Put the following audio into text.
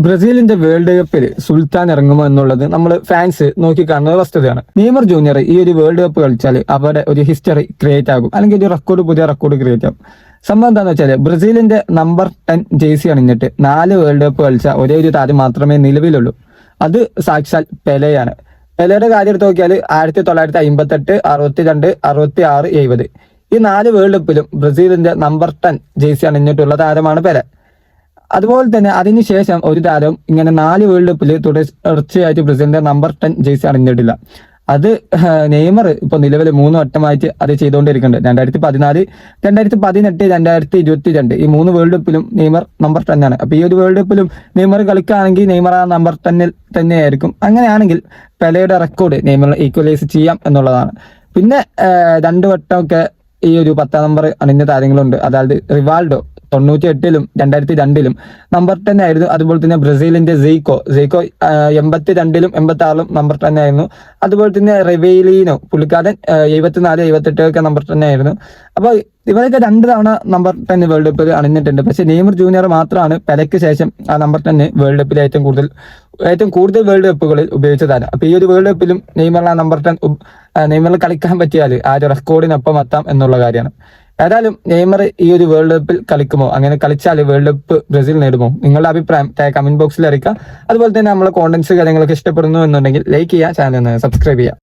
ബ്രസീലിന്റെ വേൾഡ് കപ്പിൽ സുൽത്താൻ ഇറങ്ങുമോ എന്നുള്ളത് നമ്മൾ ഫാൻസ് നോക്കിക്കാണുന്ന വസ്തുതയാണ്. നെയ്മർ ജൂനിയർ ഈ ഒരു വേൾഡ് കപ്പ് കളിച്ചാൽ അവരുടെ ഒരു ഹിസ്റ്ററി ക്രിയേറ്റ് ആകും, അല്ലെങ്കിൽ ഒരു റെക്കോർഡ്, പുതിയ റെക്കോർഡ് ക്രിയേറ്റ് ആകും. സംഭവം എന്താണെന്ന് വെച്ചാൽ ബ്രസീലിന്റെ നമ്പർ 10 ജേഴ്സി അണിഞ്ഞിട്ട് 4 വേൾഡ് കപ്പ് കളിച്ച ഒരേ ഒരു താരം മാത്രമേ നിലവിലുള്ളൂ. അത് സാക്ഷാൽ പെലെയാണ്. പെലെയുടെ കാര്യം എടുത്ത് നോക്കിയാൽ 1958, 62, 66, 70 ഈ 4 വേൾഡ് കപ്പിലും ബ്രസീലിന്റെ നമ്പർ 10 ജേഴ്സി അണിഞ്ഞിട്ടുള്ള താരമാണ് പെലെ. അതുപോലെ തന്നെ അതിനുശേഷം ഒരു താരം ഇങ്ങനെ 4 വേൾഡ് കപ്പിൽ തുടർച്ചയായിട്ട് ബ്രസീലിന്റെ നമ്പർ 10 ജേഴ്സി അണിഞ്ഞിട്ടില്ല. അത് നെയ്മർ ഇപ്പൊ നിലവിൽ 3 വട്ടമായിട്ട് അത് ചെയ്തുകൊണ്ടിരിക്കുന്നുണ്ട്. 2014, 2018, 2022 ഈ 3 വേൾഡ് കപ്പിലും നെയ്മർ നമ്പർ 10 ആണ്. അപ്പൊ ഈ ഒരു വേൾഡ് കപ്പിലും നെയ്മർ കളിക്കുകയാണെങ്കിൽ നെയ്മർ ആ നമ്പർ 10 തന്നെയായിരിക്കും. അങ്ങനെയാണെങ്കിൽ പെലെയുടെ റെക്കോർഡ് നെയ്മർ ഈക്വലൈസ് ചെയ്യാം എന്നുള്ളതാണ്. പിന്നെ 2 വട്ടമൊക്കെ ഈ ഒരു 10ാം നമ്പർ അണിഞ്ഞ താരങ്ങളുണ്ട്. അതായത് റിവാൾഡോ 98-ലും 2002-ലും നമ്പർ 10 ആയിരുന്നു. അതുപോലെ തന്നെ ബ്രസീലിന്റെ സെയ്ക്കോ 82-ലും 86-ലും നമ്പർ 10 ആയിരുന്നു. അതുപോലെ തന്നെ റിവേലിനോ പുള്ളിക്കാരൻ 74, 78 ഒക്കെ നമ്പർ 10 ആയിരുന്നു. അപ്പൊ ഇവരൊക്കെ 2 തവണ നമ്പർ 10 വേൾഡ് കപ്പിൽ അണിഞ്ഞിട്ടുണ്ട്. പക്ഷെ നെയ്മർ ജൂനിയർ മാത്രമാണ് പെലെക്ക് ശേഷം ആ നമ്പർ 10 വേൾഡ് കപ്പിൽ ഏറ്റവും കൂടുതൽ വേൾഡ് കപ്പുകളിൽ ഉപയോഗിച്ചതാണ്. അപ്പൊ ഈ ഒരു വേൾഡ് കപ്പിലും നെയ്മർ ആ നമ്പർ 10 നെയ്മറിൽ കളിക്കാൻ പറ്റിയാൽ ആ ഒരു റെക്കോർഡിനൊപ്പം എത്താം എന്നുള്ള കാര്യമാണ്. ഏതായാലും നെയ്മർ ഈ ഒരു വേൾഡ് കപ്പിൽ കളിക്കുമോ, അങ്ങനെ കളിച്ചാൽ വേൾഡ് കപ്പ് ബ്രസീൽ നേടുമോ? നിങ്ങളുടെ അഭിപ്രായം കമന്റ് ബോക്സിൽ അറിയിക്കുക. അതുപോലെ തന്നെ നമ്മളെ കോണ്ടന്റ്സ് കാര്യങ്ങളൊക്കെ ഇഷ്ടപ്പെടുന്നു എന്നുണ്ടെങ്കിൽ ലൈക്ക് ചെയ്യുക, ചാനൽ സബ്സ്ക്രൈബ് ചെയ്യുക.